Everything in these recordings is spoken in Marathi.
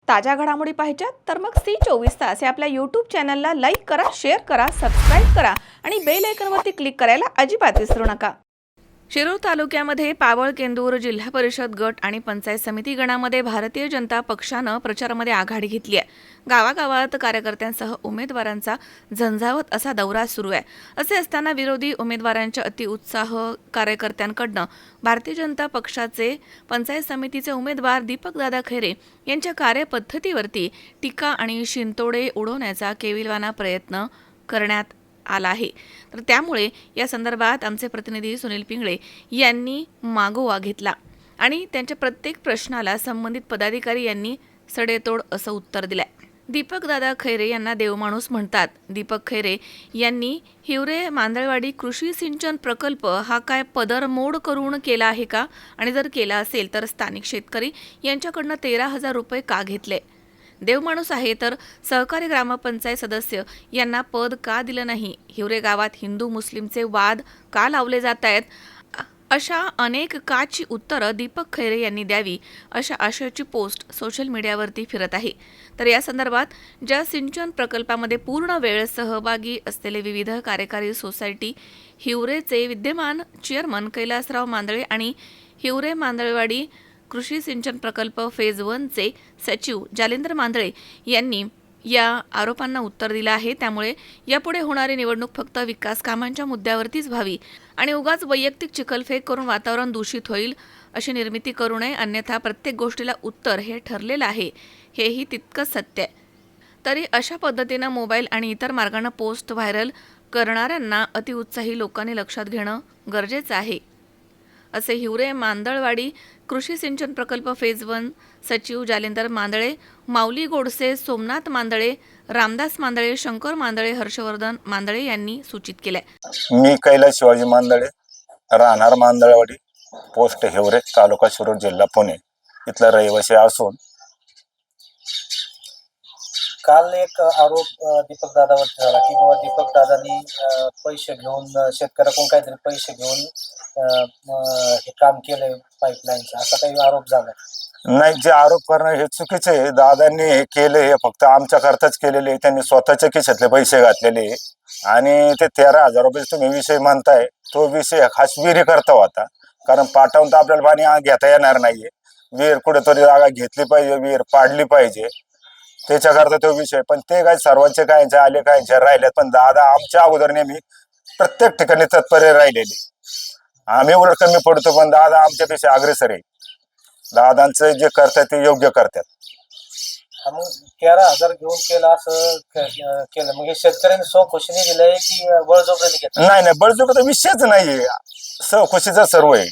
ताज्या घडामोडी पाहिजेत तर मग C24 तास या आपल्या यूट्यूब चॅनलला लाईक करा, शेअर करा, सबस्क्राईब करा आणि बेल आयकॉनवरती क्लिक करायला अजिबात विसरू नका. शिरूर तालुक्यामध्ये पावळ केंदूर जिल्हा परिषद गट आणि पंचायत समिती गणामध्ये भारतीय जनता पक्षानं प्रचारामध्ये आघाडी घेतली आहे. गावागावात कार्यकर्त्यांसह उमेदवारांचा झंझावत असा दौरा सुरू आहे. असे असताना विरोधी उमेदवारांच्या अतिउत्साह कार्यकर्त्यांकडनं भारतीय जनता पक्षाचे पंचायत समितीचे उमेदवार दीपकदादा खैरे यांच्या कार्यपद्धतीवरती टीका आणि शिंतोडे उडवण्याचा केविलवाना प्रयत्न करण्यात आला आहे. तर त्यामुळे या संदर्भात आमचे प्रतिनिधी सुनील पिंगळे यांनी मागोवा घेतला आणि त्यांच्या प्रत्येक प्रश्नाला संबंधित पदाधिकारी यांनी सडेतोड असं उत्तर दिलंय. दीपकदादा खैरे यांना देवमाणूस म्हणतात. दीपक खैरे यांनी हिवरे मांदळवाडी कृषी सिंचन प्रकल्प हा काय पदरमोड करून केला आहे का, आणि जर केला असेल तर स्थानिक शेतकरी यांच्याकडनं 13,000 रुपये का घेतले? देवमाणूस आहे तर सहकारी ग्रामपंचायत सदस्य यांना पद का दिलं नाही? हिवरे गावात हिंदू मुस्लिमचे वाद का लावले जात आहेत? अशा अनेक काची उत्तरं दीपक खैरे यांनी द्यावी अशा आशयाची पोस्ट सोशल मीडियावरती फिरत आहे. तर या संदर्भात ज्या सिंचन प्रकल्पामध्ये पूर्ण वेळ सहभागी असलेले विविध कार्यकारी सोसायटी हिवरेचे विद्यमान चेअरमन कैलासराव मांदळे आणि हिवरे मांदळवाडी कृषी सिंचन प्रकल्प फेज 1चे सचिव जालेंद्र मांदळे यांनी या आरोपांना उत्तर दिलं आहे. त्यामुळे यापुढे होणारी निवडणूक फक्त विकास कामांच्या मुद्द्यावरतीच व्हावी आणि उगाच वैयक्तिक चिखलफेक करून वातावरण दूषित होईल अशी निर्मिती करू नये, अन्यथा प्रत्येक गोष्टीला उत्तर हे ठरलेलं आहे, हेही तितकंच सत्य आहे. तरी अशा पद्धतीनं मोबाईल आणि इतर मार्गाने पोस्ट व्हायरल करणाऱ्यांना अतिउत्साही लोकांनी लक्षात घेणं गरजेचं आहे, असे हिवरे मांदळवाडी कृषी सिंचन प्रकल्प फेज 1 सचिव जालेंदर मांदळे, माऊली गोडसे, सोमनाथ मांदळे, रामदास मांदळे, शंकर मांदळे, हर्षवर्धन मांदळे यांनी सूचित केलंय. मी कैलास शिवाजी मांदळे, राहणार मांदळवाडी, पोस्ट हिवरे, तालुका शिरूर, जिल्हा पुणे इथला रहिवासी असून काल एक आरोप दीपक दादावरती झाला की बाबा दीपक दादांनी पैसे घेऊन शेतकऱ्याकडून काहीतरी पैसे घेऊन हे काम केलंय पाईपलाईनचं, असा काही आरोप झाला. नाही, जे आरोप करणं हे चुकीचे आहे. दादांनी हे केले हे फक्त आमच्या करताच केलेले. त्यांनी स्वतःच्या खिशातले पैसे घातलेले आणि ते 13,000 रुपये तुम्ही विषय म्हणताय, तो विषय खास विहिरी करता होता. कारण पाठवून तर आपल्याला पाणी घेता येणार नाहीये. विहीर कुठेतरी जागा घेतली पाहिजे, विहीर पाडली पाहिजे, त्याच्याकरता तो विषय. पण ते काय सर्वांचे कायचे आले कायचे राहिले, पण दादा आमच्या अगोदर नेहमी प्रत्येक ठिकाणी तत्पर राहिलेले. आम्ही उलट कमी पडतो, पण दादा आमच्यापेक्षा अग्रेसर आहे. दादांचं जे करतात ते योग्य करतात. मग 13,000 घेऊन केलं असं केलं, मग हे शेतकऱ्यांनी स्वखुशीने दिलंय की बळजबरीने घेतलं? नाही, बळजबरीचा विषयच नाहीये, सहखुशीचा सर्व आहे.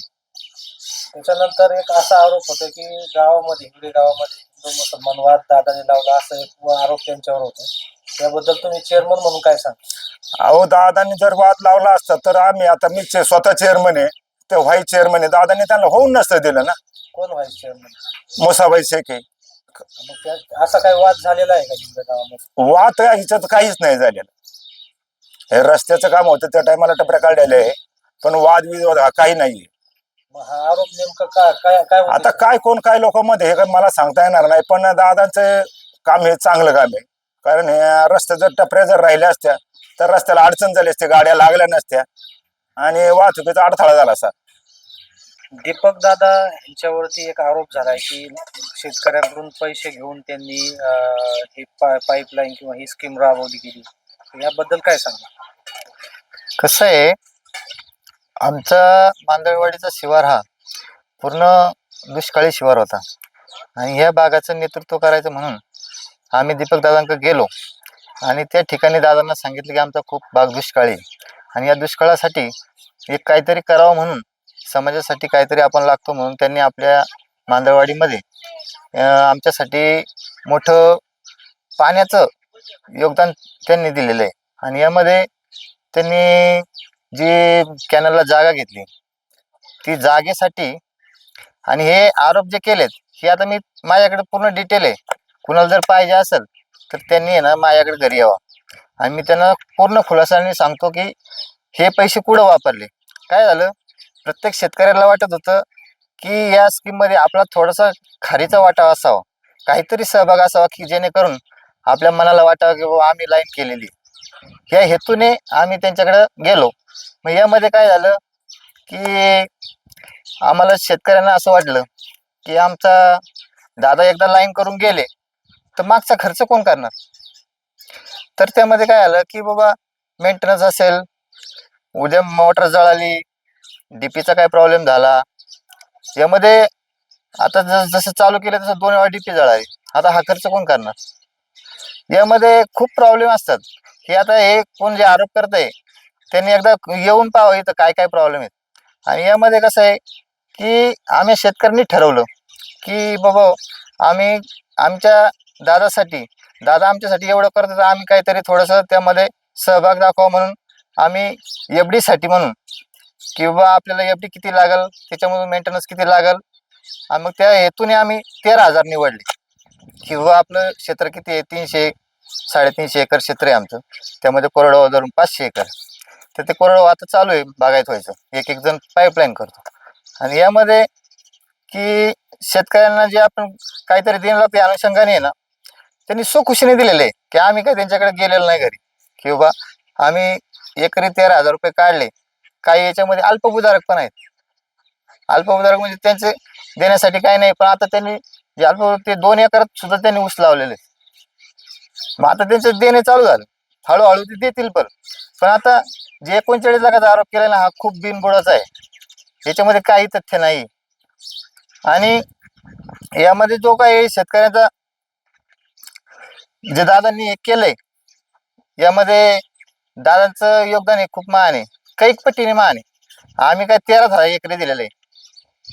त्याच्यानंतर एक असा आरोप होतो की गावामध्ये हिवरे गावामध्ये हिंदू मुसलमान वाद दादाने लावला, असं एक आरोप त्यांच्यावर होतो. याबद्दल तुम्ही चेअरमन म्हणून काय सांगा? अहो, दादांनी जर वाद लावला असता तर आम्ही, आता मी स्वतः चेअरमन आहे, ते व्हाईस चेअरमन आहे, दादांनी त्यांना होऊन नसतं दिलं ना. कोण व्हाईस चेअरमन? मुसाबाई शेखे. मग असा काही वाद झालेला आहे का तुमच्या गावामध्ये? वाद ह्याच्यात काहीच नाही झालेलं. हे रस्त्याचं काम होतं त्या टायमाला टपऱ्या काढलेले आहे, पण वादविवाद हा काही नाहीये. मग हा आरोप नेमकं काय आता काय कोण काय लोकांमध्ये हे काय मला सांगता येणार नाही, पण दादांचं काम हे चांगलं काम आहे. कारण हे रस्त्या जर टपऱ्या जर राहिल्या असत्या तर रस्त्याला अडचण झाली असते, गाड्या लागल्या नसत्या आणि वाहतुकीचा अडथळा झाला असता. दीपक दादा यांच्यावरती एक आरोप झालाय की शेतकऱ्यांकडून पैसे घेऊन त्यांनी ही पाईपलाईन किंवा ही स्कीम राबवली गेली. याबद्दल काय सांगा? कसं आहे, आमचा मांदळवाडीचा शिवार हा पूर्ण दुष्काळी शिवार होता आणि ह्या भागाचं नेतृत्व करायचं म्हणून आम्ही दीपक दादांकडे गेलो आणि त्या ठिकाणी दादांना सांगितलं की आमचा खूप भाग दुष्काळी आणि या दुष्काळासाठी एक काहीतरी करावं म्हणून, समाजासाठी काहीतरी आपण लागतो म्हणून त्यांनी आपल्या मांदळवाडीमध्ये आमच्यासाठी मोठं पाण्याचं योगदान त्यांनी दिलेलं आहे. आणि यामध्ये त्यांनी जी कॅनलला जागा घेतली ती जागेसाठी, आणि हे आरोप जे केलेत हे आता माझ्याकडे पूर्ण डिटेल आहे, कुणाला जर पाहिजे असेल तर त्यांनी आहे ना माझ्याकडे घरी यावं आणि मी त्यांना पूर्ण खुलासाने सांगतो की हे पैसे कुठं वापरले, काय झालं. प्रत्येक शेतकऱ्याला वाटत होतं की या स्कीममध्ये आपला थोडासा खारीचा वाटा असावा, काहीतरी सहभाग असावा की जेणेकरून आपल्या मनाला वाटावं की बाबा आम्ही लाईन केलेली. या हेतूने आम्ही त्यांच्याकडे गेलो. मग यामध्ये काय झालं की आम्हाला शेतकऱ्यांना असं वाटलं की आमचा दादा एकदा लाईन करून गेले तर मागचा खर्च कोण करणार. तर त्यामध्ये काय आलं की बाबा मेंटेनन्स असेल, उद्या मोटर जळाली, डीपीचा काय प्रॉब्लेम झाला, यामध्ये आता जसं चालू केलं तसं 2 वेळा डीपी जळाली, आता हा खर्च कोण करणार. यामध्ये खूप प्रॉब्लेम असतात. हे आता हे कोण जे आरोप करतंय त्यांनी एकदा येऊन पाहावं इथं काय काय प्रॉब्लेम आहेत. आणि यामध्ये कसं आहे की आम्ही शेतकऱ्यांनी ठरवलं की बाबा आम्ही आमच्या दादासाठी, दादा आमच्यासाठी एवढं करतो तर आम्ही काहीतरी थोडंसं त्यामध्ये सहभाग दाखवा म्हणून आम्ही FD साठी म्हणून किंवा आपल्याला FD किती लागल, त्याच्यामधून मेंटेनन्स किती लागल, आणि मग त्या हेतूने आम्ही 13,000 निवडले. किंवा आपलं क्षेत्र किती आहे, 300-350 एकर क्षेत्र आहे आमचं. त्यामध्ये कोरडवाहू धरून 500 एकर. तर ते कोरडवाहू आता चालू आहे बागायत व्हायचं. एक एक जण पाईपलाईन करतो. आणि यामध्ये की शेतकऱ्यांना जे आपण काहीतरी देणं त्या अनुषंगाने आहे ना, त्यांनी स्वखुशीने दिलेले आहे की आम्ही काही त्यांच्याकडे गेलेलो नाही घरी, की बाबा आम्ही एकरी 13,000 रुपये काढले. काही याच्यामध्ये अल्पभूधारक पण आहेत. अल्पभूधारक म्हणजे त्यांचे देण्यासाठी काही नाही, पण आता त्यांनी जे ते 2 एकरात सुद्धा त्यांनी ऊस लावलेले. मग आता त्यांचे देणे चालू झालं, हळूहळू ते देतील. पण आता जे 39 लाखाचा आरोप केला ना, हा खूप बिनबुडाचा आहे. याच्यामध्ये काही तथ्य नाही. आणि यामध्ये जो काही शेतकऱ्याचा जे दादांनी हे केलंय, यामध्ये दादांचं योगदान हे खूप महान आहे, कैक पटीने महान आहे. आम्ही काय 13,000 एकरी दिलेले आहे,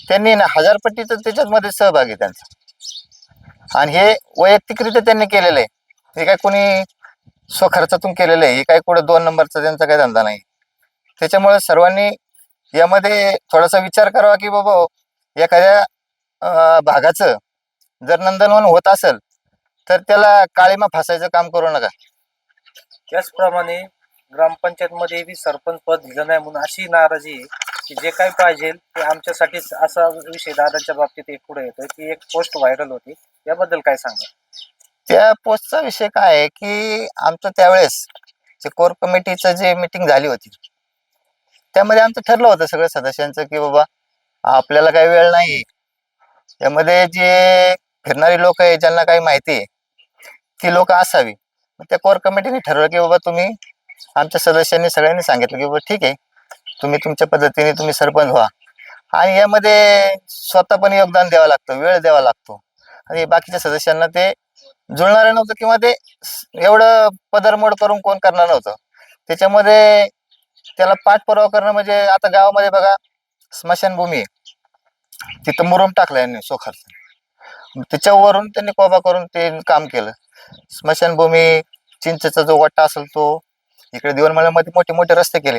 त्यांनी ना 1000 पट्टीचं त्याच्यामध्ये सहभाग आहे त्यांचा. आणि हे वैयक्तिकरित्या त्यांनी केलेलं आहे. हे काय कोणी स्वखर्चातून केलेलं आहे, हे काय कुठं 2 नंबरचा त्यांचा काही धंदा नाही. त्याच्यामुळे सर्वांनी यामध्ये थोडासा विचार करावा की बाबा एखाद्या भागाचं जर नंदनवन होत असेल तर त्याला काळीमा फासायचं काम करू नका. त्याचप्रमाणे ग्रामपंचायतमध्ये बी सरपंच पद दिलं नाही म्हणून अशी नाराजी आहे की जे काही पाहिजे ते आमच्यासाठीच, असा विषय दादांच्या बाबतीत एक पुढे येतोय. ती एक पोस्ट व्हायरल होती, याबद्दल काय सांगा. त्या पोस्टचा विषय काय आहे की आमचं त्यावेळेस जे कोर कमिटीचं जे मीटिंग झाली होती त्यामध्ये आमचं ठरलं होतं सगळ्या सदस्यांचं की बाबा आपल्याला काही वेळ नाही. यामध्ये जे फिरणारी लोक आहे, ज्यांना काही माहिती आहे, ती लोक असावी. त्या कोर कमिटीने ठरवलं की बाबा तुम्ही, आमच्या सदस्यांनी सगळ्यांनी सांगितलं की बाबा ठीक आहे, तुम्ही तुमच्या पद्धतीने तुम्ही सरपंच व्हा. आणि यामध्ये स्वतः पण योगदान द्यावं लागतं, वेळ द्यावा लागतो. आणि बाकीच्या सदस्यांना ते जुळणार नव्हतं किंवा ते एवढं पदरमोड करून कोण करणार नव्हतं. त्याच्यामध्ये त्याला पाठपुरावा करणं म्हणजे आता गावामध्ये बघा स्मशानभूमी आहे, तिथं मुरुम टाकला यांनी सोखर्च. त्याच्यावरून त्यांनी कोबा करून ते काम केलं. स्मशानभूमी, चिंचेचा जो वाटा असेल तो, इकडे दिवनमळ्यामध्ये मोठे मोठे रस्ते केले.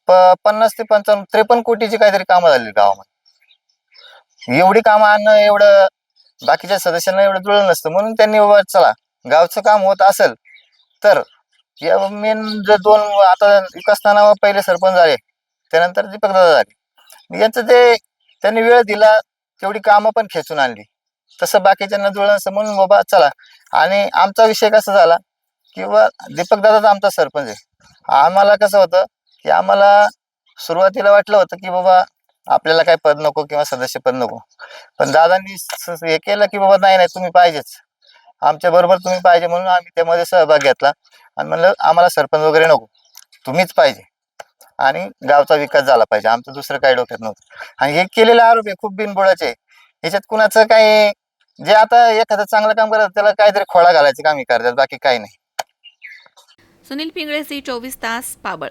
50 ते 55, 53 कोटीची काहीतरी कामं झाली गावामध्ये. एवढी कामं आणणं एवढं बाकीच्या सदस्यांना एवढं जुळलं नसतं. म्हणून त्यांनी बाबा चला गावचं काम होत असेल तर या मेन जे 2 आता विकासनावर पहिले सरपंच झाले, त्यानंतर दीपक दादा झाले, यांचं ते त्यांनी वेळ दिला, तेवढी कामं पण खेचून आणली. तसं बाकीच्यांना जुळलं नसतं. म्हणून बाबा चला. आणि आमचा विषय कसा झाला की बाबा दीपक दादाचा आमचा सरपंच आहे. आम्हाला कसं होतं की आम्हाला सुरुवातीला वाटलं होतं की बाबा आपल्याला काही पद नको किंवा सदस्य पद नको, पण दादांनी हे केलं की बाबा नाही नाही तुम्ही पाहिजेच, आमच्या बरोबर तुम्ही पाहिजे. म्हणून आम्ही त्यामध्ये सहभाग घेतला आणि म्हणलं आम्हाला सरपंच वगैरे नको, तुम्हीच पाहिजे आणि गावचा विकास झाला पाहिजे. आमचं दुसरं काही डोक्यात नव्हतं. आणि हे केलेले आरोप आहे खूप बिनबुडाचे. याच्यात कुणाचं काही, जे आता एखादं चांगलं काम करतात त्याला काहीतरी खोडा घालायचं काम करतात, बाकी काही नाही. सुनील पिंगळे, झी 24 तास, पाबळ.